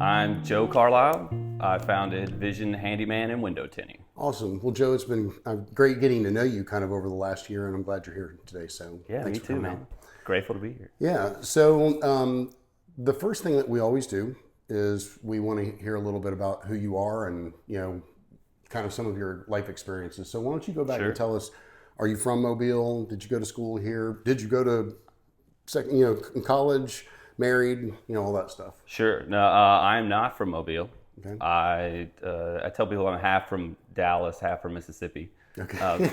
I'm Joe Carlisle. I founded Vision Handyman and window tinting. Awesome. Well, Joe, it's been great getting to know you kind of over the last year, and I'm glad you're here today. So Yeah, thanks me for too, coming man. out. Grateful to be here. Yeah. So the first thing that we always do is we want to hear a little bit about who you are and, kind of some of your life experiences. So why don't you go back Sure. and tell us, are you from Mobile? Did you go to school here? Did you go to in college, married, all that stuff? Sure. No, I'm not from Mobile. Okay. I tell people I'm half from Dallas, half from Mississippi. Okay.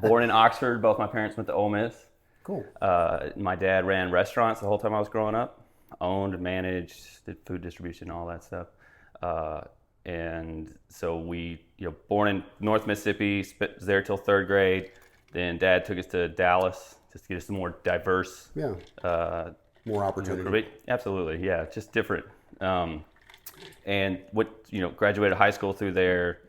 Born in Oxford. Both my parents went to Ole Miss. Cool. My dad ran restaurants the whole time I was growing up. Owned, managed, did food distribution, all that stuff. And so we, born in North Mississippi, was there till third grade. Then Dad took us to Dallas just to get us some more diverse. Yeah. More opportunity. Absolutely, yeah, just different. And graduated high school through there,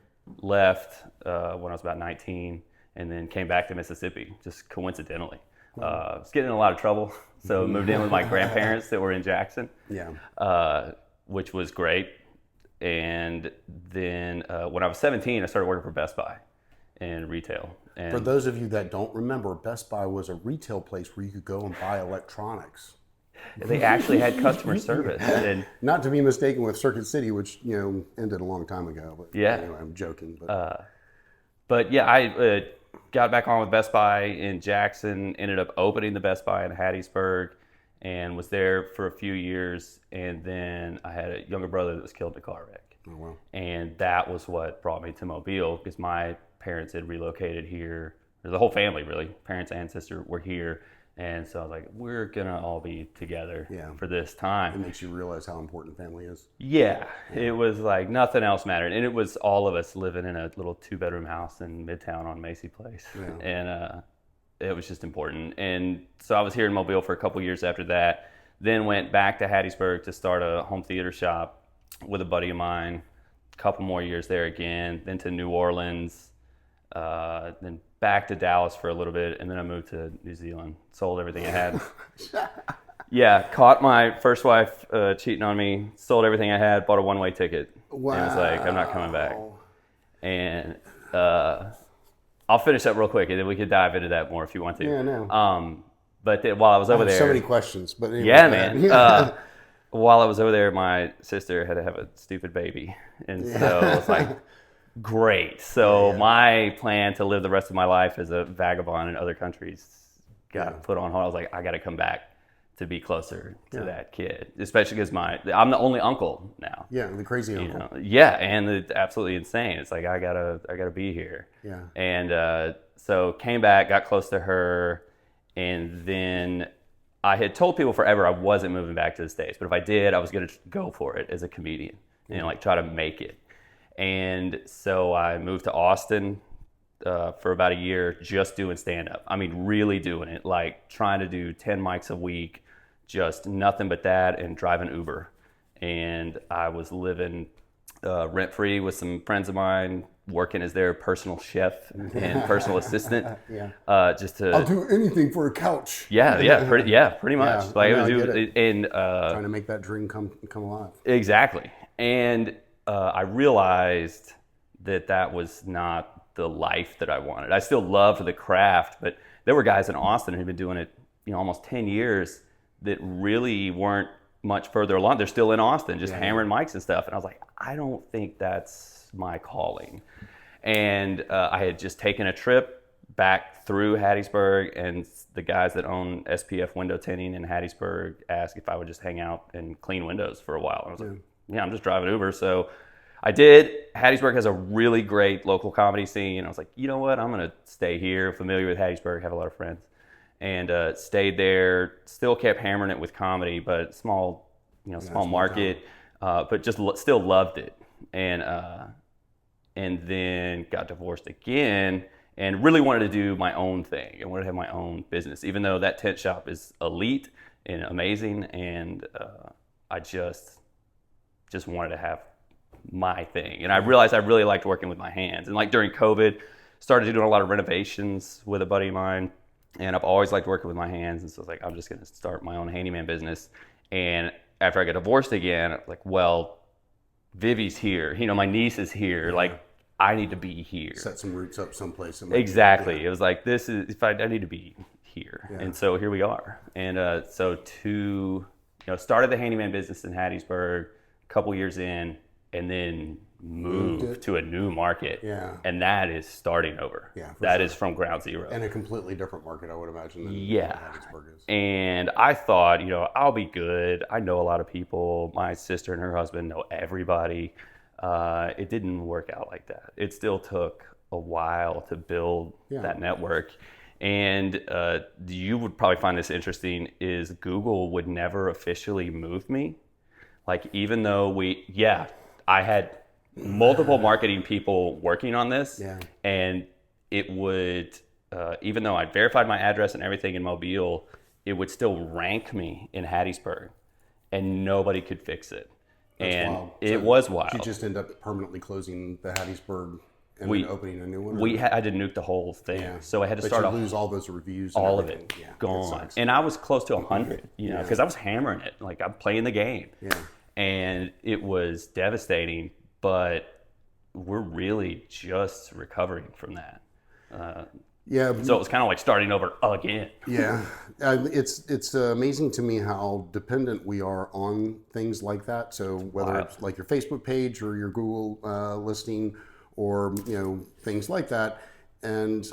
left when I was about 19, and then came back to Mississippi just coincidentally. Was getting in a lot of trouble, so moved in with my grandparents that were in Jackson. Yeah. Which was great. And then when I was 17, I started working for Best Buy in retail. And For those of you that don't remember, Best Buy was a retail place where you could go and buy electronics. they actually had customer service. And Not to be mistaken with Circuit City, which ended a long time ago. But Yeah. anyway, I'm joking. But But yeah, I got back on with Best Buy in Jackson, ended up opening the Best Buy in Hattiesburg, and was there for a few years. And then I had a younger brother that was killed in a car wreck. oh well. And that was what brought me to Mobile, because my parents had relocated here. The whole family, really, parents and sister were here. And so I was like, we're going to all be together for this It time. makes you realize how important family is. Yeah, it was like nothing else mattered. And it was all of us living in a little 2-bedroom house in Midtown on Macy Place. Yeah. And it was just important. And so I was here in Mobile for a couple years after that. Then went back to Hattiesburg to start a home theater shop with a buddy of mine. A couple more years there again. Then to New Orleans. Then back to Dallas for a little bit. And then I moved to New Zealand. Sold everything I had. Yeah, caught my first wife cheating on me, sold everything I had, bought a one-way ticket. Wow. And was like, I'm not coming back. And I'll finish up real quick, and then we could dive into that more if you want to. Yeah, no. But then while I was over I have there... so many questions. But anyway, Yeah, man. While I was over there, my sister had to have a stupid baby. And so it was like, great. So my plan to live the rest of my life as a vagabond in other countries got put on hold. I was like, I got to come back to be closer to that kid, especially because I'm the only uncle now. Yeah, the crazy uncle. And it's absolutely insane. It's like I gotta be here. Yeah. And so came back, got close to her, and then I had told people forever I wasn't moving back to the States, but if I did, I was gonna go for it as a comedian and like try to make it. And so I moved to Austin for about a year, just doing stand-up. I mean, really doing it, like trying to do 10 mics a week, just nothing but that, and driving Uber. And I was living rent-free with some friends of mine, working as their personal chef and personal assistant. Just to... I'll do anything for a couch. Pretty much. Yeah, like I it get was, it. and Trying to make that dream come alive. exactly. And I realized that was not the life that I wanted. I still loved the craft, but there were guys in Austin who'd been doing it, almost 10 years that really weren't much further along. They're still in Austin, just hammering mics and stuff. And I was like, I don't think that's my calling. And I had just taken a trip back through Hattiesburg, and the guys that own SPF window tinting in Hattiesburg asked if I would just hang out and clean windows for a while. And I was like, yeah, I'm just driving Uber. So I did. Hattiesburg has a really great local comedy scene. I was like, you know what? I'm going to stay here, familiar with Hattiesburg, have a lot of friends. And stayed there, still kept hammering it with comedy, but small market, but just still loved it. And then got divorced again and really wanted to do my own thing. I wanted to have my own business, even though that tent shop is elite and amazing. And I just wanted to have my thing. And I realized I really liked working with my hands. And like during COVID, started doing a lot of renovations with a buddy of mine. And I've always liked working with my hands. And so I was like, I'm just going to start my own handyman business. And after I got divorced again, like, well, Vivi's here, my niece is here. Like, I need to be here. Set some roots up someplace. Exactly. It was like, this is, if I need to be here. Yeah. And so here we are. And started the handyman business in Hattiesburg a couple years in, and then moved to a new market. Yeah. And that is starting over. Yeah, that is from ground zero. And a completely different market, I would imagine, than Hattiesburg is. And I thought, I'll be good. I know a lot of people. My sister and her husband know everybody. It didn't work out like that. It still took a while to build that network. And you would probably find this interesting, is Google would never officially move me. Like, even though I had multiple marketing people working on this, and it would, even though I verified my address and everything in Mobile, it would still rank me in Hattiesburg, and nobody could fix it. That's wild. It was wild. You just end up permanently closing the Hattiesburg and then opening a new one? We had to nuke the whole thing. Yeah. So I had to start lose all those reviews. All of it. Gone. And I was close to 100, because I was hammering it. Like, I'm playing the game. Yeah. And it was devastating, but we're really just recovering from that. So it was kind of like starting over again. Yeah. It's amazing to me how dependent we are on things like that. So whether it's like your Facebook page or your Google listing, or things like that, and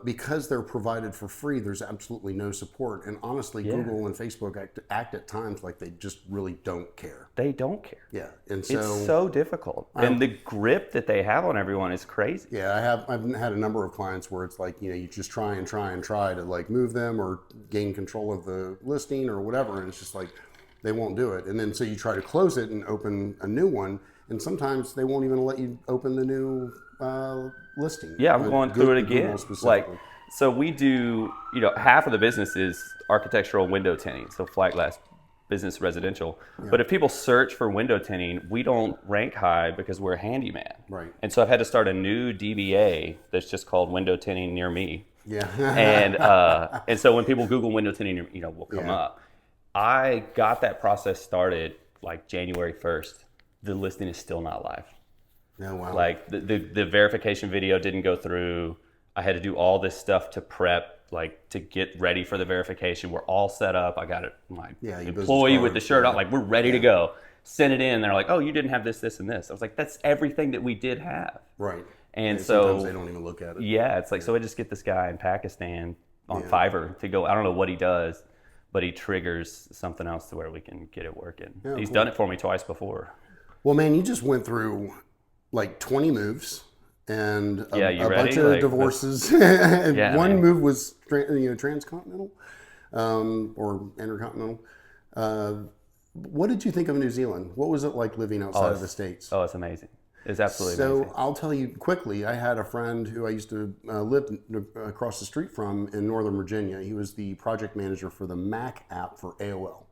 because they're provided for free, there's absolutely no support. And honestly, Google and Facebook act at times like they just really don't care. They don't care. Yeah, and so it's so difficult, and the grip that they have on everyone is crazy. Yeah, I've had a number of clients where it's like you just try to like move them or gain control of the listing or whatever, and it's just like they won't do it. And then so you try to close it and open a new one, and sometimes they won't even let you open the new listing. Yeah, I'm going through it again. Like, so we do, half of the business is architectural window tinting, so flat glass business residential. Yeah. But if people search for window tinting, we don't rank high because we're a handyman. Right. And so I've had to start a new DBA that's just called window tinting near me. Yeah. And so when people Google window tinting, will come up. I got that process started like January 1st. The listing is still not live. Oh, wow. Like the verification video didn't go through. I had to do all this stuff to prep, like to get ready for the verification. We're all set up. I got my employee with the shirt on, like we're ready to go. Send it in. They're like, oh, you didn't have this, this, and this. I was like, that's everything that we did have. Right. And so sometimes they don't even look at it. Yeah, it's like, so I just get this guy in Pakistan on Fiverr to go. I don't know what he does, but he triggers something else to where we can get it working. Yeah, He's done it for me twice before. Well, man, you just went through like 20 moves and a bunch of divorces. And one move was transcontinental or intercontinental. What did you think of New Zealand? What was it like living outside of the States? Oh, it's amazing. It's absolutely amazing. So I'll tell you quickly, I had a friend who I used to live across the street from in Northern Virginia. He was the project manager for the Mac app for AOL.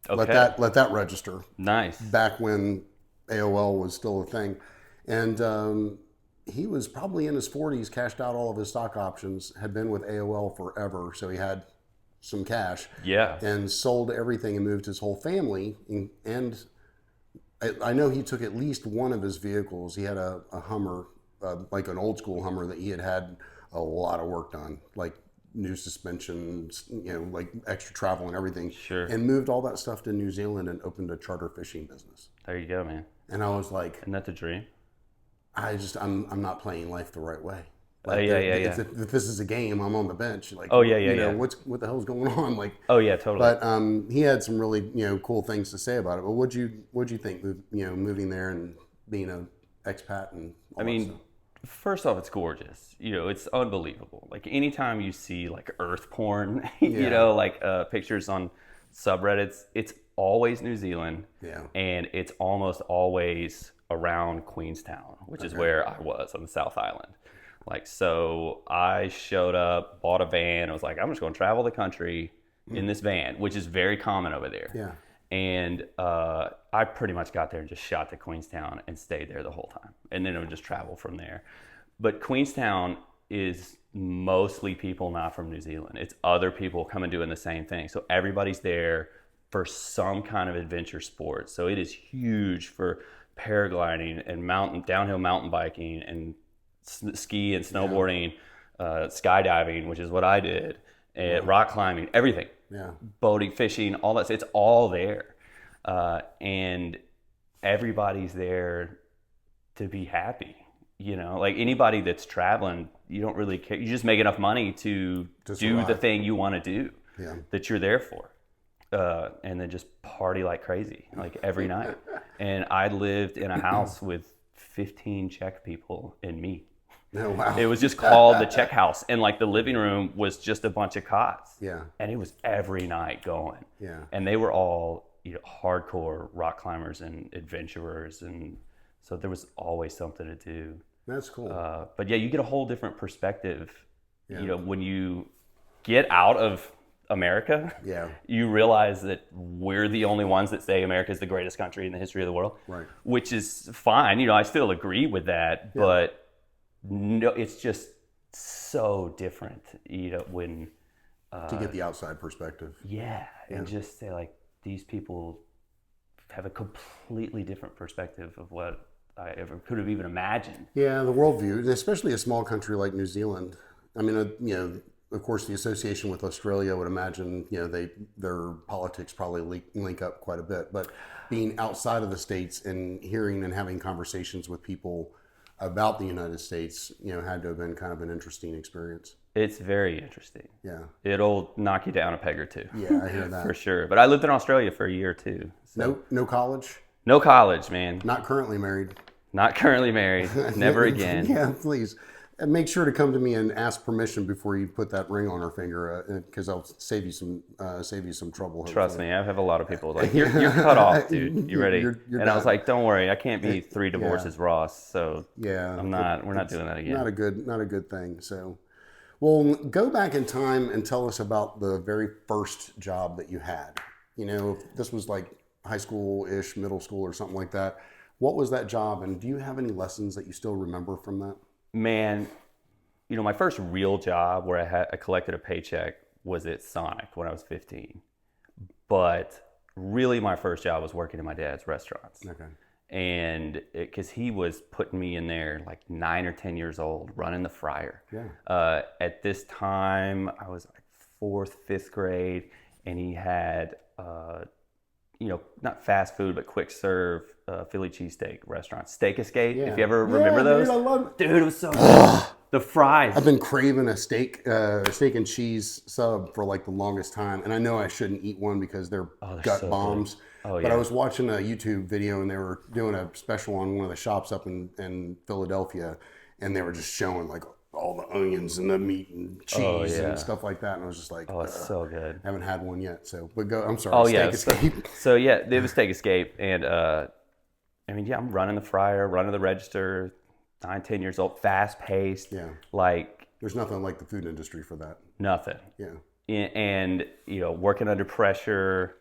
Okay. Let that register. Nice. Back when AOL was still a thing. And he was probably in his 40s, cashed out all of his stock options, had been with AOL forever, so he had some cash. Yeah. And sold everything and moved his whole family. And I know he took at least one of his vehicles. He had a Hummer, like an old school Hummer that he had a lot of work done, like new suspensions, like extra travel and everything. Sure. And moved all that stuff to New Zealand and opened a charter fishing business. There you go, man. And I was like, isn't that the dream? I'm not playing life the right way. Like, If this is a game, I'm on the bench. Like, what the hell's going on? Like, oh yeah, totally. But he had some really cool things to say about it. But what'd you think? Moving there and being an expat and all that stuff? First off, it's gorgeous. It's unbelievable. Like anytime you see like earth porn, pictures on subreddits, it's always New Zealand. Yeah. And it's almost always around Queenstown, which is where I was on the South Island. Like, so I showed up, bought a van. I was like, I'm just going to travel the country in this van, which is very common over there. Yeah. And I pretty much got there and just shot to Queenstown and stayed there the whole time. And then I would just travel from there. But Queenstown is mostly people not from New Zealand. It's other people coming doing the same thing. So everybody's there for some kind of adventure sport. So it is huge for paragliding and downhill mountain biking and ski and snowboarding, skydiving, which is what I did, and rock climbing, everything. Yeah. Boating, fishing, all that. It's all there. And everybody's there to be happy. You know, like anybody that's traveling, you don't really care. You just make enough money to do the thing you want to do that you're there for. And then just party like crazy, like every night. And I lived in a house with 15 Czech people and me. Oh, wow. It was just called the Czech house. And like the living room was just a bunch of cots. Yeah. And it was every night going. Yeah. And they were all, you know, hardcore rock climbers and adventurers. And so there was always something to do. That's cool. But yeah, you get a whole different perspective. You know, when you get out of America, you realize that we're the only ones that say America is the greatest country in the history of the world, right? Which is fine. You know, I still agree with that, but no, it's just so different. You know, when to get the outside perspective, and just say like these people have a completely different perspective of what I ever could have even imagined. Yeah, the worldview, and especially a small country like New Zealand. I mean, you know. Of course, the association with Australia, I would imagine, you know, their politics probably link up quite a bit. But being outside of the States and hearing and having conversations with people about the United States, you know, had to have been kind of an interesting experience. It's very interesting. Yeah. It'll knock you down a peg or two. Yeah, I hear that. For sure. But I lived in Australia for a year too. So. No college? No college, man. Not currently married? Not currently married. Never again. Yeah, please. And make sure to come to me and ask permission before you put that ring on her finger, because I'll save you some trouble. Hopefully. Trust me, I have a lot good like you're cut off, dude. You ready? You're and done. I was like, don't worry, I can't be 3 divorces, Ross. So we're not doing that again. Not a good thing. So, well, go back in time and tell us about the very first job that you had. You know, if this was like high school-ish, middle school, or something like that. What was that job, and do you have any lessons that you still remember from that? Man, you know, my first real job where I collected a paycheck was at Sonic when I was 15. But really my first job was working in my dad's restaurants. Okay. And because he was putting me in there like 9 or 10 years old, running the fryer. Yeah. At this time, I was like 4th, 5th grade, and he had, you know, not fast food, but quick serve Philly cheesesteak restaurant. Steak Escape, if you ever remember those. Dude, I love it. Dude, it was so good. The fries. I've been craving a steak and cheese sub for like the longest time. And I know I shouldn't eat one because they're gut so bombs. But I was watching a YouTube video and they were doing a special on one of the shops up in Philadelphia. And they were just showing like all the onions and the meat and cheese and stuff like that. And I was just like, it's so good. I haven't had one yet. So, but go, I'm sorry. Steak Escape. So yeah, it was Steak Escape. And I mean, I'm running the fryer, running the register, 9, 10 years old, fast paced. Yeah. Like, there's nothing like the food industry for that. Nothing. Yeah. And, you know, working under pressure,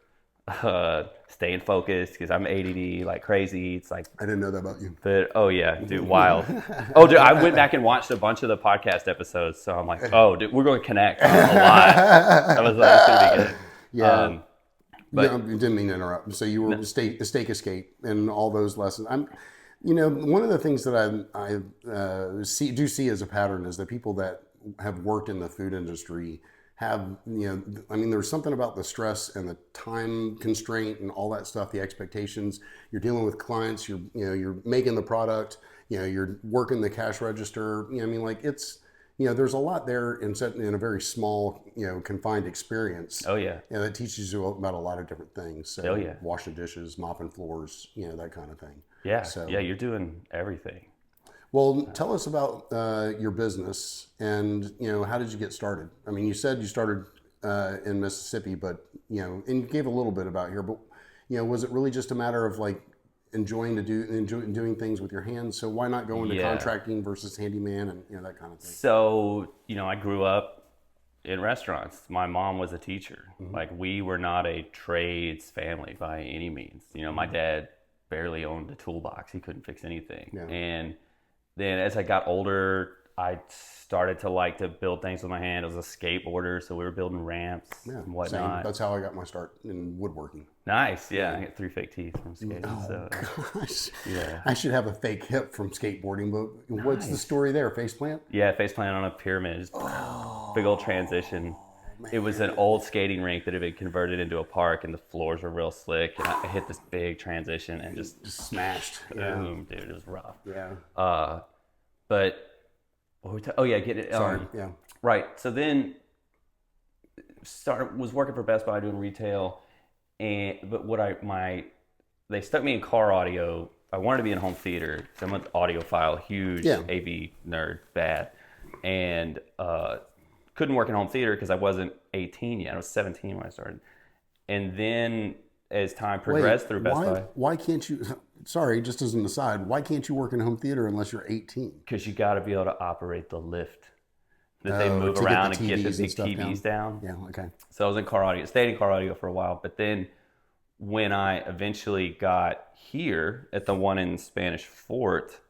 staying focused because I'm ADD like crazy. It's like, I didn't know that about you. But dude, wild. Dude, I went back and watched a bunch of the podcast episodes. So I'm like, dude, we're going to connect a lot. I was like, it's going to be good. Yeah. But you didn't mean to interrupt. So you were Steak Escape and all those lessons. You know, one of the things that I see as a pattern is that people that have worked in the food industry have, you know, I mean, there's something about the stress and the time constraint and all that stuff, the expectations. You're dealing with clients. You're making the product. You know, you're working the cash register. You know, I mean, like it's. You know, there's a lot there in a very small, you know, confined experience. Oh, yeah. And that teaches you about a lot of different things. So washing dishes, mopping floors, you know, that kind of thing. Yeah. So, yeah, you're doing everything. Well, tell us about your business and, you know, how did you get started? I mean, you said you started in Mississippi, but, you know, and you gave a little bit about here, but, you know, was it really just a matter of like, enjoying doing things with your hands? So why not go into contracting versus handyman and, you know, that kind of thing? So, you know, I grew up in restaurants. My mom was a teacher. Mm-hmm. Like we were not a trades family by any means. You know, my dad barely owned a toolbox. He couldn't fix anything. Yeah. And then as I got older, I started to like to build things with my hand. I was a skateboarder, so we were building ramps and whatnot. Same. That's how I got my start in woodworking. Nice, yeah. I got 3 fake teeth from skating. Oh, so gosh. yeah. I should have a fake hip from skateboarding, but what's the story there? Faceplant? Yeah, face plant on a pyramid. Just big old transition. It was an old skating rink that had been converted into a park, and the floors were real slick. And I hit this big transition and just smashed. Boom, dude, it was rough. Yeah. But what were we get it. Sorry. Yeah. Right. So then was working for Best Buy doing retail, they stuck me in car audio. I wanted to be in home theater. So I'm an audiophile, huge AV nerd, bad, and couldn't work in home theater because I wasn't 18 yet. I was 17 when I started. And then as time progressed through Best Buy. Why can't you, sorry, just as an aside, why can't you work in home theater unless you're 18? Because you got to be able to operate the lift that they move around and get the big TVs down. Yeah, okay. So I was in car audio, stayed in car audio for a while. But then when I eventually got here at the one in Spanish Fort,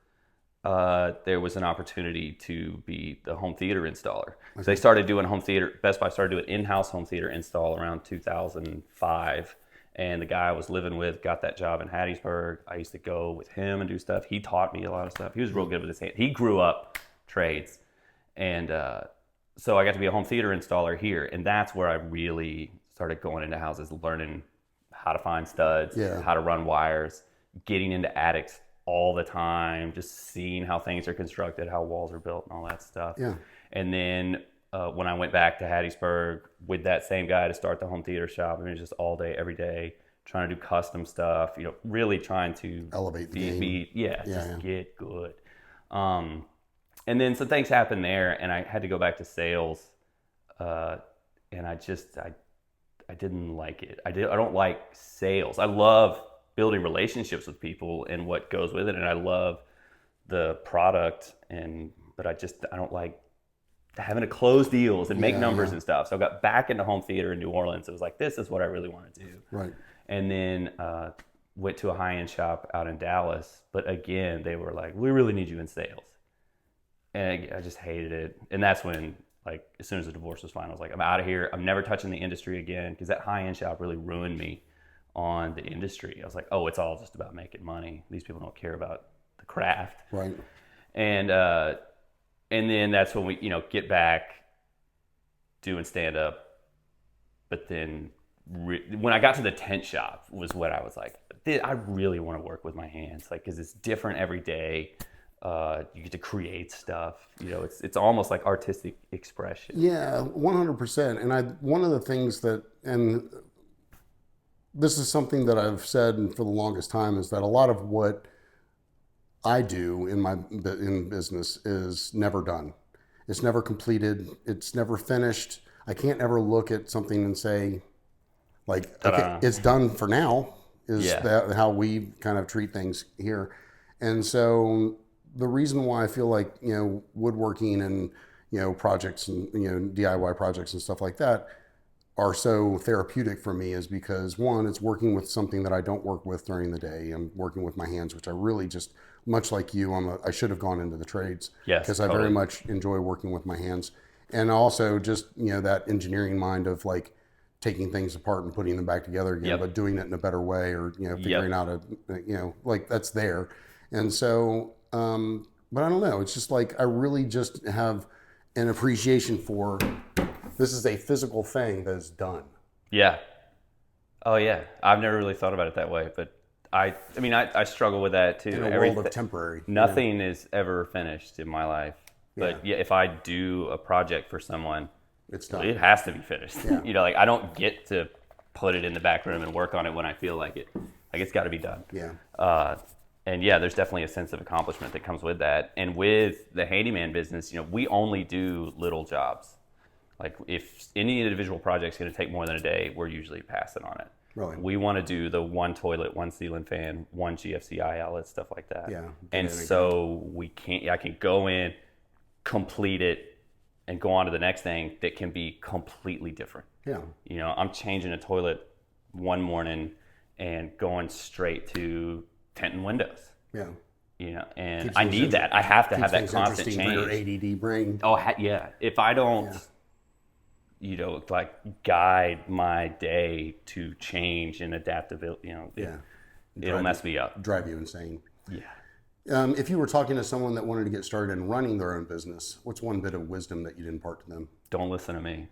there was an opportunity to be the home theater installer. So they started doing home theater, Best Buy started doing in-house home theater install around 2005. And the guy I was living with got that job in Hattiesburg. I used to go with him and do stuff. He taught me a lot of stuff. He was real good with his hand. He grew up trades. And so I got to be a home theater installer here. And that's where I really started going into houses, learning how to find studs, how to run wires, getting into attics all the time, just seeing how things are constructed, how walls are built and all that stuff. Yeah. And then when I went back to Hattiesburg with that same guy to start the home theater shop, I mean, just all day, every day, trying to do custom stuff, really trying to elevate the game. Get good. And then some things happened there, and I had to go back to sales, and I didn't like it. I don't like sales. I love building relationships with people and what goes with it, and I love the product, but I don't like having to close deals and make numbers and stuff. So I got back into home theater in New Orleans. It was like, this is what I really want to do. Right. And then went to a high-end shop out in Dallas. But again, they were like, we really need you in sales. And I just hated it. And that's when, like, as soon as the divorce was final, I was like, I'm out of here. I'm never touching the industry again, because that high-end shop really ruined me on the industry. I was like, oh, it's all just about making money. These people don't care about the craft. Right. And then that's when we, get back doing stand-up. But then when I got to the tent shop was when I was like, I really want to work with my hands, like, because it's different every day. You get to create stuff. It's almost like artistic expression. Yeah, 100%. And one of the things and this is something that I've said for the longest time, is that a lot of what I do in business is never done. It's never completed. It's never finished. I can't ever look at something and say, like, okay, it's done for now. That how we kind of treat things here. And so the reason why I feel like, woodworking and, projects and, DIY projects and stuff like that are so therapeutic for me is because, one, it's working with something that I don't work with during the day. I'm working with my hands, which I really just, much like you, I should have gone into the trades. Yes, because I very much enjoy working with my hands. And also just, that engineering mind of, like, taking things apart and putting them back together again, but doing it in a better way, or, figuring out like, that's there. And so, but I don't know, it's just like, I really just have an appreciation for, this is a physical thing that is done. Yeah. Oh yeah. I've never really thought about it that way, but I struggle with that too. In a world of temporary. Nothing is ever finished in my life. But if I do a project for someone, it's done. It has to be finished. Yeah. Like, I don't get to put it in the back room and work on it when I feel like it. Like, it's got to be done. Yeah. And there's definitely a sense of accomplishment that comes with that. And with the handyman business, we only do little jobs. Like, if any individual project's going to take more than a day, we're usually passing on it. Really? We want to do the one toilet, one ceiling fan, one GFCI outlet, stuff like that. Yeah. And so I can go in, complete it, and go on to the next thing that can be completely different. Yeah. I'm changing a toilet one morning and going straight to tinting windows. Yeah. and Keeps I things need that. I have to have that things constant interesting for change. your ADD brain. Oh, yeah. If I don't, like guide my day to change and adaptability, it'll mess me up. Drive you insane. Yeah. If you were talking to someone that wanted to get started in running their own business, what's one bit of wisdom that you'd impart to them? Don't listen to me.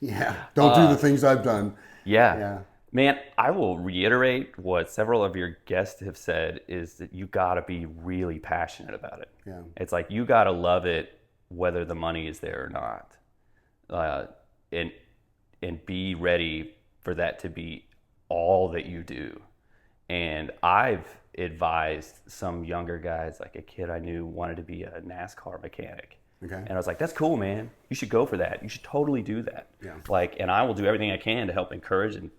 Yeah. Don't do the things I've done. Yeah. Man, I will reiterate what several of your guests have said is that you got to be really passionate about it. Yeah. It's like you got to love it whether the money is there or not. And be ready for that to be all that you do. And I've advised some younger guys, like a kid I knew wanted to be a NASCAR mechanic. Okay. And I was like, that's cool, man. You should go for that. You should totally do that. Yeah. And I will do everything I can to help encourage and,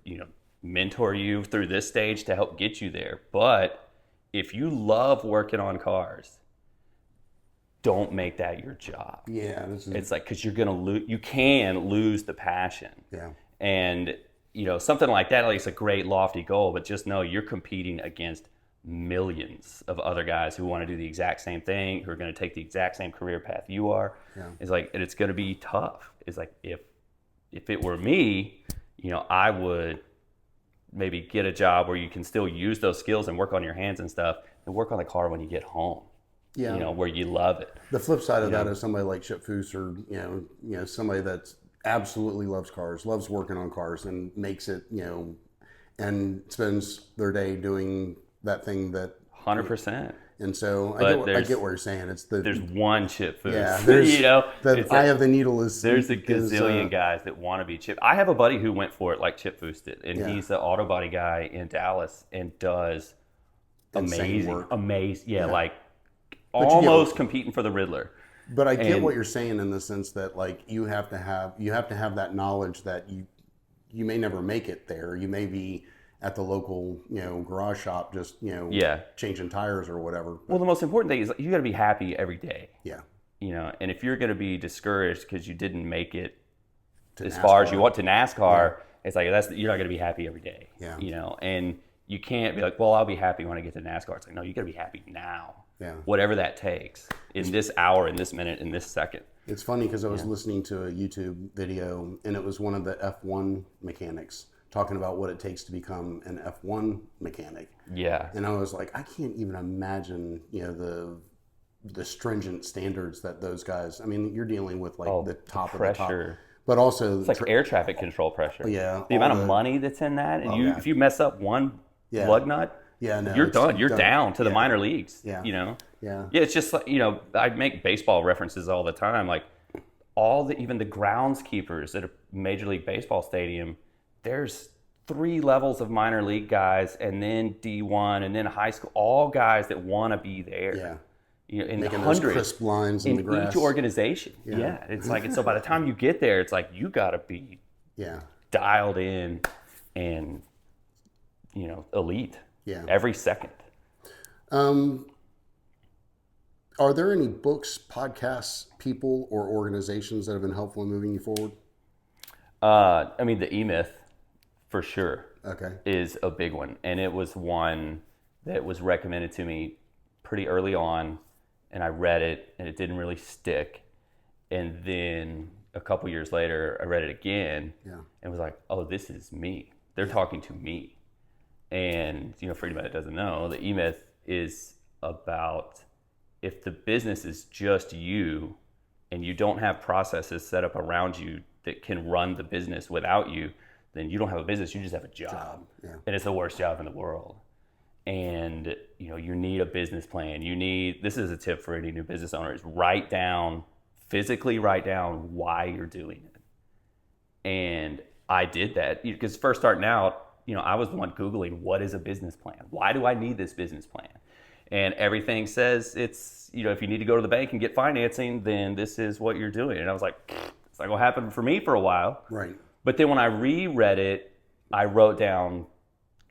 mentor you through this stage to help get you there. But if you love working on cars, don't make that your job. Yeah. It's like, because you're going to lose, you can lose the passion. Yeah. And, something like that, it's a great lofty goal, but just know you're competing against millions of other guys who want to do the exact same thing, who are going to take the exact same career path you are. Yeah. It's like, and it's going to be tough. It's like, if it were me, I would maybe get a job where you can still use those skills and work on your hands and stuff, and work on the car when you get home. Yeah. Where you love it. The flip side of that is somebody like Chip Foose, or somebody that absolutely loves cars, loves working on cars, and makes it, and spends their day doing that thing that 100%. And so I get what you're saying. There's one Chip Foose. Yeah, the eye of the needle is. There's a gazillion guys that want to be Chip. I have a buddy who went for it like Chip Foose did, and he's the auto body guy in Dallas and does amazing work. Yeah, like almost competing for the Riddler. But I get what you're saying in the sense that you have to have that knowledge that you may never make it there. You may be at the local, garage shop, just, changing tires or whatever. Well, the most important thing is you got to be happy every day. Yeah. And if you're going to be discouraged because you didn't make it as far as you want to NASCAR, it's like you're not going to be happy every day. Yeah. And you can't be like, well, I'll be happy when I get to NASCAR. It's like, no, you got to be happy now. Yeah. Whatever that takes in this hour, in this minute, in this second. It's funny because I was listening to a YouTube video, and it was one of the F1 mechanics talking about what it takes to become an F1 mechanic. Yeah. And I was like, I can't even imagine, the stringent standards that those guys, I mean, you're dealing with the top of the top. But also it's like air traffic control pressure. Yeah. The amount of money that's in that, and if you mess up one lug nut, you're done. You're down to the minor leagues. Yeah. Yeah. Yeah. It's just like, I make baseball references all the time. Like even the groundskeepers at a Major League Baseball stadium, there's 3 levels of minor league guys, and then D1, and then high school, all guys that want to be there. Yeah. In making the hundreds, those crisp lines in the grass. Each organization. Yeah. It's like, and so by the time you get there, it's like, you got to be dialed in and, elite. Yeah. Every second. Are there any books, podcasts, people, or organizations that have been helpful in moving you forward? The E-Myth, for sure, is a big one. And it was one that was recommended to me pretty early on, and I read it, and it didn't really stick. And then a couple years later, I read it again, and was like, oh, this is me. They're talking to me. And, for anybody that doesn't know, the E-Myth is about if the business is just you and you don't have processes set up around you that can run the business without you, then you don't have a business, you just have a job. Yeah. And it's the worst job in the world. And, you need a business plan. This is a tip for any new business owner, is physically write down why you're doing it. And I did that because first starting out, I was the one Googling, what is a business plan? Why do I need this business plan? And everything says it's, if you need to go to the bank and get financing, then this is what you're doing. And I was like, it's not going to happen for me for a while. Right. But then when I reread it, I wrote down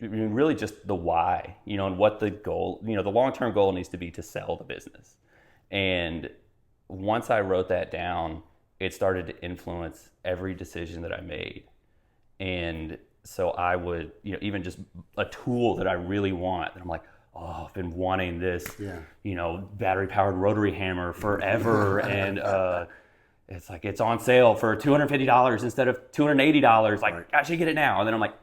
really just the why, and what the goal, the long-term goal needs to be to sell the business. And once I wrote that down, it started to influence every decision that I made. And so I would, even just a tool that I really want, and I'm like, I've been wanting this, Yeah. battery powered rotary hammer forever. And it's like, it's on sale for $250 instead of $280. Like, Right. I should get it now. And then I'm like,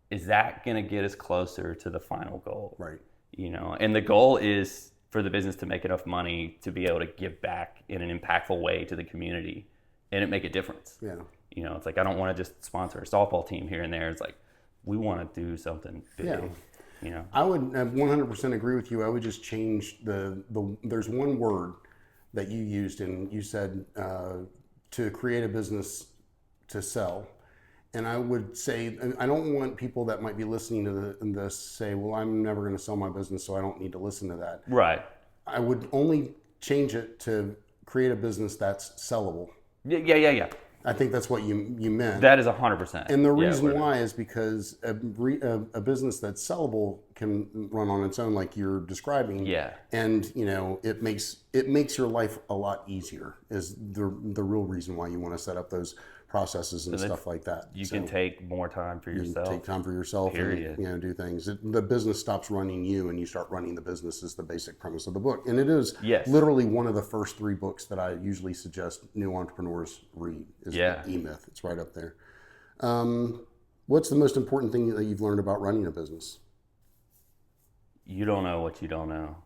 is that going to get us closer to the final goal? Right. And the goal is for the business to make enough money to be able to give back in an impactful way to the community and it make a difference. Yeah. It's like, I don't want to just sponsor a softball team here and there. It's like, we want to do something big. Yeah. I would 100% agree with you. I would just change there's one word that you used, and you said to create a business to sell. And I would say, I don't want people that might be listening to this say, well, I'm never going to sell my business, so I don't need to listen to that. Right. I would only change it to create a business that's sellable. Yeah. I think that's what you meant. That is 100%. And the reason why is because a business that's sellable can run on its own, like you're describing. Yeah. And it makes your life a lot easier. Is the real reason why you want to set up those processes and stuff like that. You can take more time for yourself. Take time for yourself. Period. And do things. The business stops running you, and you start running the business. Is the basic premise of the book, and it is literally one of the first 3 books that I usually suggest new entrepreneurs read. Is E-Myth. It's right up there. What's the most important thing that you've learned about running a business? You don't know what you don't know.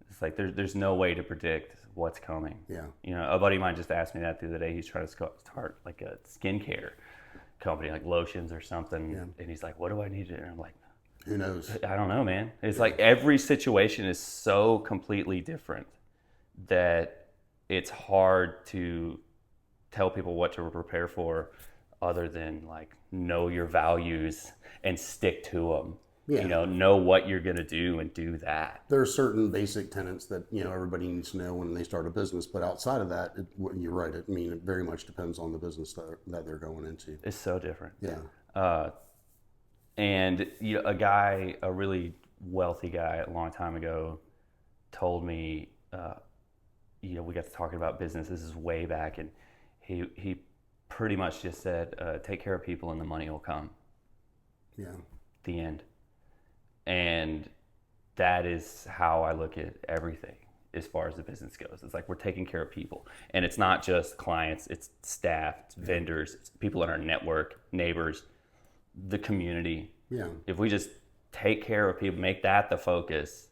It's like there's no way to predict what's coming. Yeah. A buddy of mine just asked me that the other day. He's trying to start like a skincare company, like lotions or something. Yeah. And he's like, what do I need to do? And I'm like, who knows? I don't know, man. It's like every situation is so completely different that it's hard to tell people what to prepare for other than like know your values and stick to them. Yeah. Know what you're going to do and do that. There are certain basic tenets that, everybody needs to know when they start a business. But outside of that, you're right. It very much depends on the business that they're going into. It's so different. Yeah. And a really wealthy guy a long time ago told me, we got to talking about business. This is way back. And he pretty much just said, take care of people and the money will come. Yeah. The end. And that is how I look at everything as far as the business goes. It's like we're taking care of people. And it's not just clients, it's staff, it's vendors, it's people in our network, neighbors, the community. Yeah. If we just take care of people, make that the focus,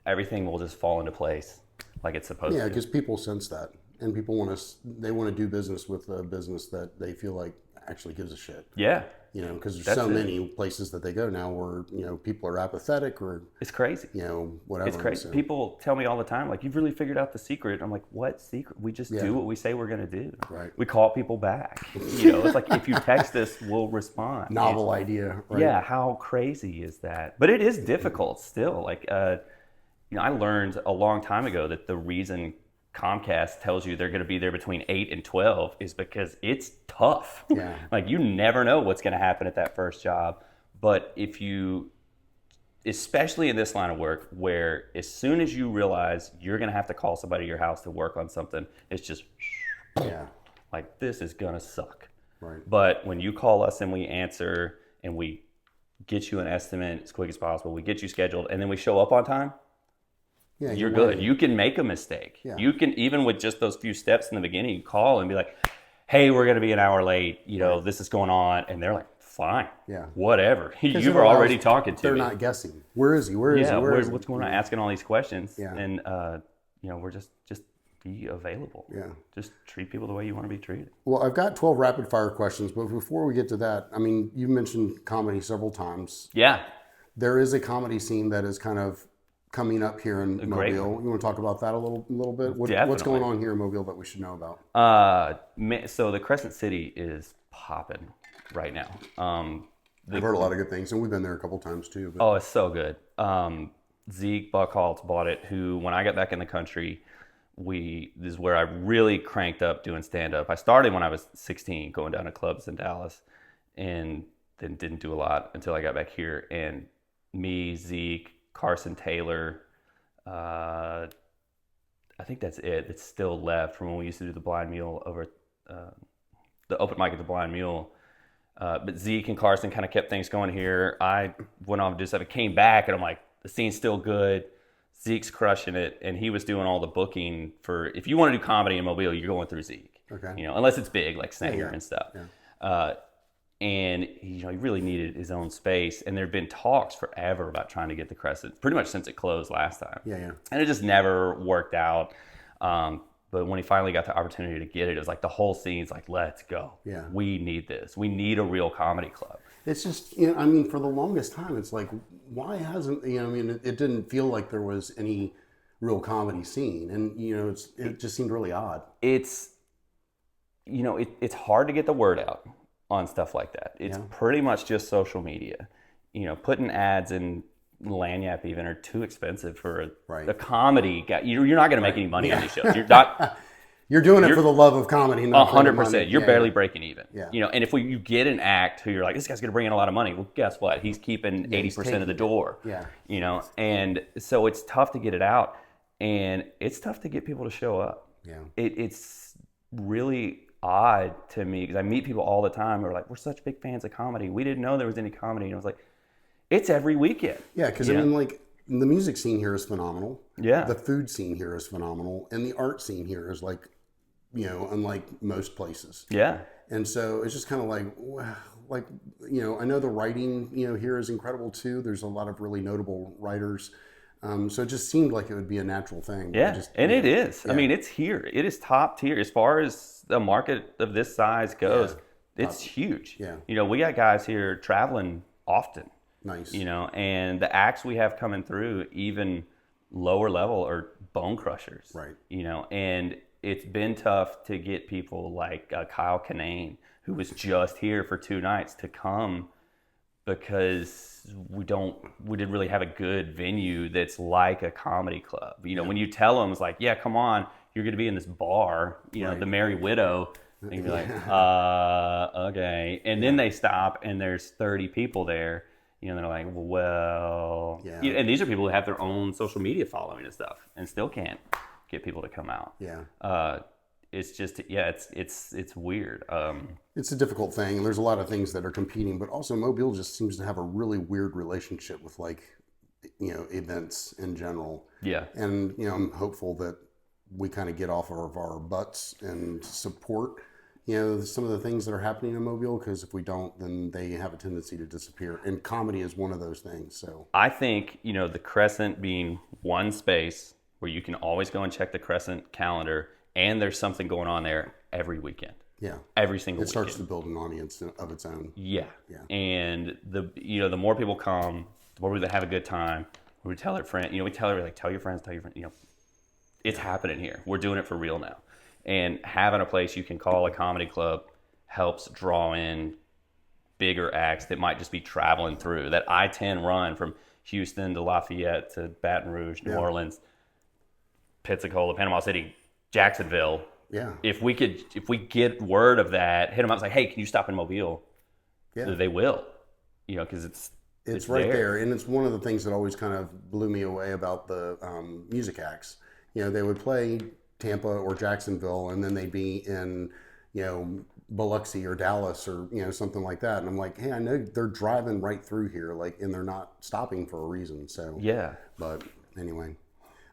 everything will just fall into place like it's supposed to. Yeah, because people sense that. And people want to do business with a business that they feel like actually gives a shit. Yeah. Because there's so many places that they go now where, people are apathetic or... It's crazy. Whatever. It's crazy. So. People tell me all the time, like, you've really figured out the secret. I'm like, what secret? We just do what we say we're going to do. Right. We call people back. It's like, if you text us, we'll respond. Novel idea. Right? Yeah, how crazy is that? But it is difficult still. Like, I learned a long time ago that the reason Comcast tells you they're going to be there between 8 and 12 is because it's tough. Yeah. Like you never know what's going to happen at that first job. But especially in this line of work, where as soon as you realize you're going to have to call somebody to your house to work on something, it's just like, this is going to suck. Right. But when you call us and we answer and we get you an estimate as quick as possible, we get you scheduled, and then we show up on time, yeah, you're good. You can make a mistake. Yeah. You can, even with just those few steps in the beginning, call and be like, hey, we're going to be an hour late. This is going on. And they're like, fine. Yeah. Whatever. You were already talking to me. They're not guessing. Where is he? Where is he? What's going on? Asking all these questions. Yeah. And, we're just be available. Yeah. Just treat people the way you want to be treated. Well, I've got 12 rapid fire questions, but before we get to that, you mentioned comedy several times. Yeah. There is a comedy scene that is kind of coming up here in Mobile. You want to talk about that a little bit? What's going on here in Mobile that we should know about? So the Crescent City is popping right now. I've heard a lot of good things, and we've been there a couple times too. But. Oh, it's so good. Zeke Buckholtz bought it, who, when I got back in the country, this is where I really cranked up doing stand-up. I started when I was 16, going down to clubs in Dallas, and then didn't do a lot until I got back here. And me, Zeke, Carson Taylor, I think that's it. It's still left from when we used to do the Blind Mule over the open mic at the Blind Mule. But Zeke and Carson kind of kept things going here. I went on to do stuff. I came back and I'm like, The scene's still good. Zeke's crushing it, and he was doing all the booking for. If you want to do comedy in Mobile, you're going through Zeke. Okay. Unless it's big like Snager and stuff. Yeah. And he really needed his own space. And there'd been talks forever about trying to get the Crescent, pretty much since it closed last time. Yeah. And it just never worked out. But when he finally got the opportunity to get it, it was like the whole scene's like, let's go. Yeah. We need this. We need a real comedy club. It's just, I mean, for the longest time, it's like, why hasn't, it didn't feel like there was any real comedy scene. And, it just seemed really odd. It's hard to get the word out on stuff like that. It's pretty much just social media. Putting ads in Lanyap even are too expensive for a comedy guy. You're not going to make any money on these shows. You're not. You're doing it for the love of comedy, not 100%. You're barely breaking even. Yeah. And if you get an act who you're like, this guy's going to bring in a lot of money, well, guess what? He's keeping 80% of the door. Yeah. And so it's tough to get it out, and it's tough to get people to show up. Yeah. It's really odd to me because I meet people all the time who are like, we're such big fans of comedy. We didn't know there was any comedy. And I was like, it's every weekend. Yeah, because I mean, like, the music scene here is phenomenal. Yeah. The food scene here is phenomenal. And the art scene here is like, unlike most places. Yeah. And so it's just kind of like, I know the writing, here is incredible too. There's a lot of really notable writers. So it just seemed like it would be a natural thing. Yeah, it is. Yeah. I mean, it's here. It is top tier. As far as the market of this size goes, it's huge. Yeah. We got guys here traveling often. Nice. And the acts we have coming through, even lower level, are bone crushers. Right. And it's been tough to get people like Kyle Kinane, who was just here for 2 nights, to come because we didn't really have a good venue that's like a comedy club. When you tell them, it's like, yeah, come on, you're going to be in this bar, the Merry Widow. And you're like, okay. And then they stop and there's 30 people there. They're like, well, and these are people who have their own social media following and stuff and still can't get people to come out. Yeah. It's just, it's weird. It's a difficult thing. There's a lot of things that are competing, but also Mobile just seems to have a really weird relationship with events in general. Yeah. And, I'm hopeful that we kind of get off of our butts and support, some of the things that are happening in Mobile, because if we don't, then they have a tendency to disappear. And comedy is one of those things. So I think, the Crescent being one space where you can always go and check the Crescent calendar, and there's something going on there every weekend. Yeah. Every single weekend. It starts to build an audience of its own. Yeah. Yeah. And the more people come, the more we have a good time. We tell our friends, we tell everybody, like, tell your friends, it's happening here. We're doing it for real now. And having a place you can call a comedy club helps draw in bigger acts that might just be traveling through. That I-10 run from Houston to Lafayette to Baton Rouge, New Orleans, Pensacola, Panama City, Jacksonville. Yeah. If we get word of that, hit them up and say, hey, can you stop in Mobile? Yeah. They will. Because it's right there. And it's one of the things that always kind of blew me away about the music acts. They would play Tampa or Jacksonville, and then they'd be in, Biloxi or Dallas or, something like that. And I'm like, hey, I know they're driving right through here, and they're not stopping for a reason. So, yeah. But anyway.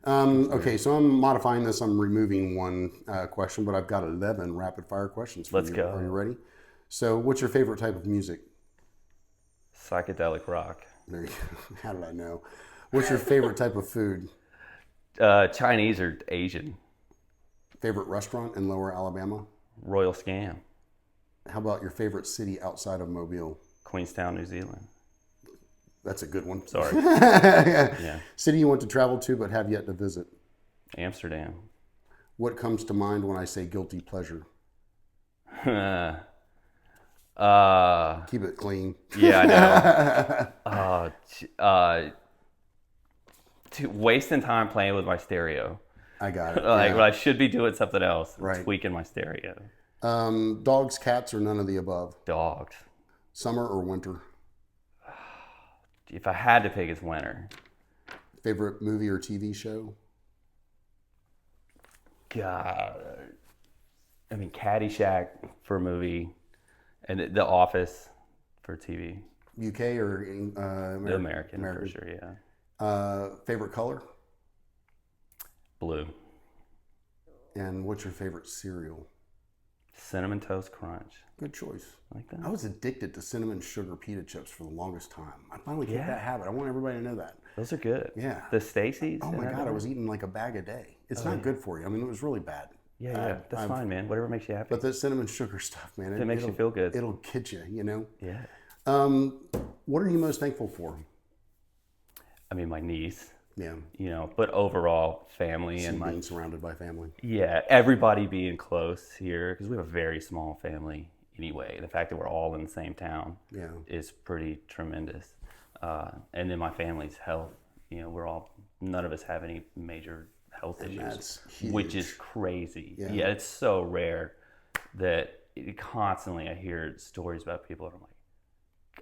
Okay, so I'm modifying this. I'm removing one question, but I've got 11 rapid fire questions for you. Let's go. Are you ready? So, what's your favorite type of music? Psychedelic rock. There you go. How did I know? What's your favorite type of food? Chinese or Asian. Favorite restaurant in Lower Alabama? Royal Scam. How about your favorite city outside of Mobile? Queenstown, New Zealand. That's a good one. Sorry. Yeah. City you want to travel to but have yet to visit? Amsterdam. What comes to mind when I say guilty pleasure? Keep it clean. Yeah, I know. Wasting time playing with my stereo. I got it. When I should be doing something else. Right. Tweaking my stereo. Dogs, cats, or none of the above? Dogs. Summer or winter? If I had to pick, it's winter. Favorite movie or TV show? God. I mean, Caddyshack for a movie, and The Office for TV. UK or American for sure, yeah. Favorite color? Blue. And what's your favorite cereal? Cinnamon Toast Crunch. Good choice. Like that? I was addicted to cinnamon sugar pita chips for the longest time. I finally kicked that habit. I want everybody to know that. Those are good. Yeah. The Stacy's? Oh my God, I was eating like a bag a day. It's not good for you. I mean, it was really bad. Yeah, that's fine, man. Whatever makes you happy. But the cinnamon sugar stuff, man. It makes you feel good. It'll get you, you know? Yeah. What are you most thankful for? I mean, my niece. Yeah. You know, but overall, family and being surrounded by family. Yeah, everybody being close here, because we have a very small family anyway. The fact that we're all in the same town is pretty tremendous. And then my family's health. You know, none of us have any major health issues, that's huge. Which is crazy. Yeah, it's so rare that constantly I hear stories about people and I'm like,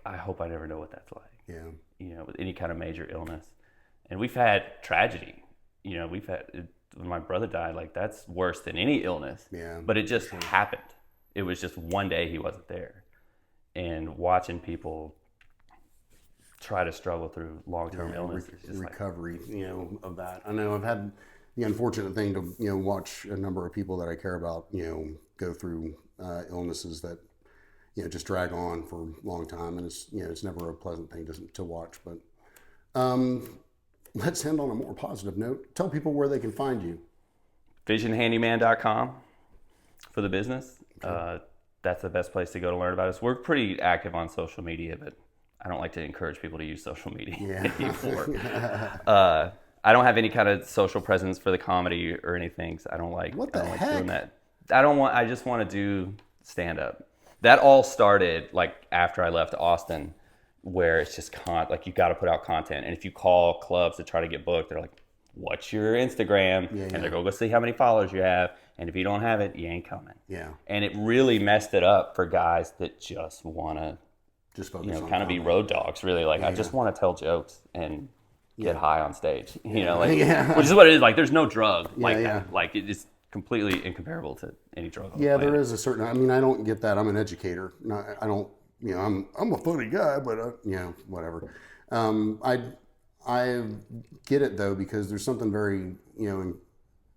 I hope I never know what that's like. Yeah. You know, with any kind of major illness. And we've had tragedy. You know, when my brother died, like that's worse than any illness. Yeah. But it just happened. It was just one day he wasn't there. And watching people try to struggle through long-term illness is just recovery, you know, of that. I know I've had the unfortunate thing to, you know, watch a number of people that I care about, you know, go through illnesses that, you know, just drag on for a long time. And it's, you know, it's never a pleasant thing to watch. But let's end on a more positive note. Tell people where they can find you. VisionHandyman.com for the business. Okay. That's the best place to go to learn about us. We're pretty active on social media, but I don't like to encourage people to use social media anymore. I don't have any kind of social presence for the comedy or anything, so I don't like doing that. I just want to do stand-up. That all started like after I left Austin, where it's just like you got to put out content. And if you call clubs to try to get booked, they're like, what's your Instagram? And they're going to go see how many followers you have. And if you don't have it, you ain't coming. Yeah. And it really messed it up for guys that just want to just focus on kind of be road dogs, really. Like, I just want to tell jokes and get high on stage, you know, like, which is what it is. Like, there's no drug like that. Like, it is completely incomparable to any drug. Yeah, there is a certain, I mean, I don't get that. I'm an educator. No, I don't, you know, I'm a funny guy, but, you know, whatever. I get it, though, because there's something very, you know,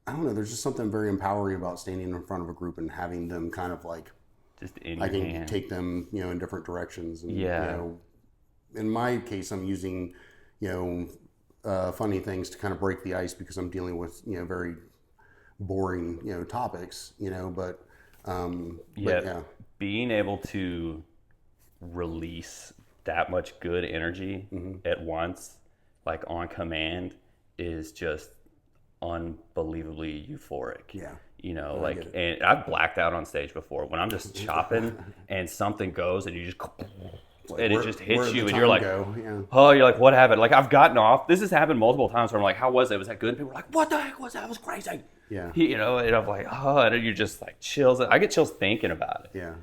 I don't know, there's just something very empowering about standing in front of a group and having them kind of like, just in I your can hand. take them, you know, in different directions. And, you know, in my case, I'm using, you know, funny things to kind of break the ice because I'm dealing with, you know, very boring, you know, topics, you know, but being able to release that much good energy at once, like on command, is just unbelievably euphoric. Yeah. You know, like, and I've blacked out on stage before when I'm just chopping and something goes and you just, and it just hits you and you're like, oh, you're like, what happened? Like, I've gotten off. This has happened multiple times where I'm like, how was it? Was that good? And people are like, what the heck was that? It was crazy. Yeah. You know, and I'm like, oh, and you're just like chills. I get chills thinking about it. Yeah.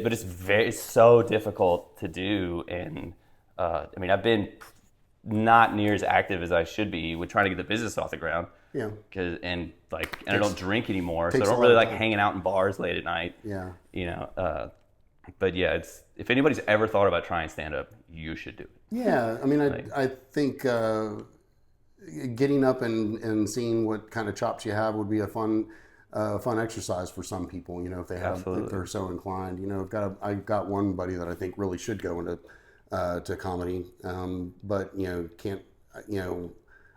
But it's so difficult to do. And I mean, I've been not near as active as I should be with trying to get the business off the ground. Yeah. And I don't drink anymore, so I don't really like hanging out in bars late at night. Yeah. You know, but yeah, if anybody's ever thought about trying stand-up, you should do it. Yeah, I mean, I think getting up and seeing what kind of chops you have would be a fun exercise for some people. You know, if they're so inclined. You know, I've got one buddy that I think really should go into to comedy, but you know,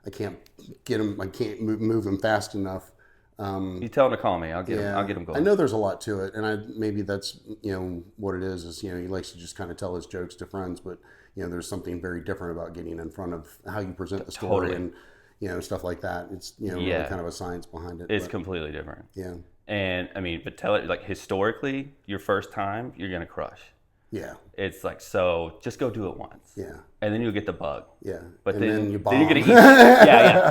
I can't get him. I can't move him fast enough. You tell him to call me. I'll get him going. I know there's a lot to it, and maybe that's, you know, what it is. You know, he likes to just kind of tell his jokes to friends, but you know, there's something very different about getting in front of how you present the story and, you know, stuff like that. It's, you know, really kind of a science behind it. It's completely different. Yeah. And I mean, but tell it, like, historically, your first time, you're gonna crush. Yeah. It's like, so just go do it once. Yeah. And then you'll get the bug. Yeah. But then you bomb. Then you're gonna eat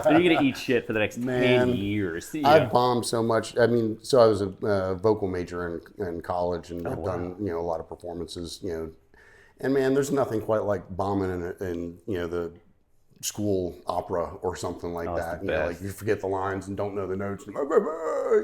then you're gonna eat shit for the next 10 years. I've bombed so much. I mean, so I was a vocal major in college and I've done, you know, a lot of performances, you know. And man, there's nothing quite like bombing in you know, the school opera or something like that. You know, like you forget the lines and don't know the notes. And,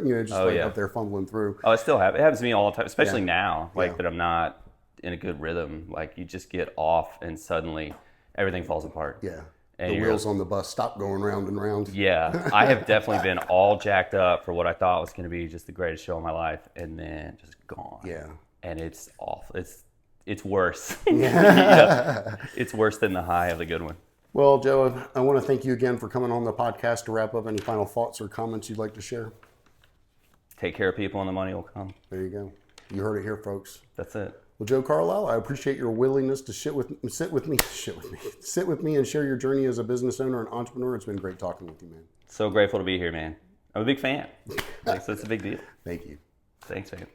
you know, just up there fumbling through. Oh, it still happens. It happens to me all the time, especially now, like that I'm not in a good rhythm. Like you just get off and suddenly everything falls apart. Yeah. And the wheels on the bus stop going round and round. Yeah, I have definitely been all jacked up for what I thought was going to be just the greatest show of my life, and then just gone. Yeah. And it's awful. It's worse. Yeah. It's worse than the high of the good one. Well, Joe, I want to thank you again for coming on the podcast. To wrap up, any final thoughts or comments you'd like to share? Take care of people and the money will come. There you go. You heard it here, folks. That's it. Well, Joe Carlisle, I appreciate your willingness to sit with me and share your journey as a business owner and entrepreneur. It's been great talking with you, man. So grateful to be here, man. I'm a big fan. So it's a big deal. Thank you. Thanks, man.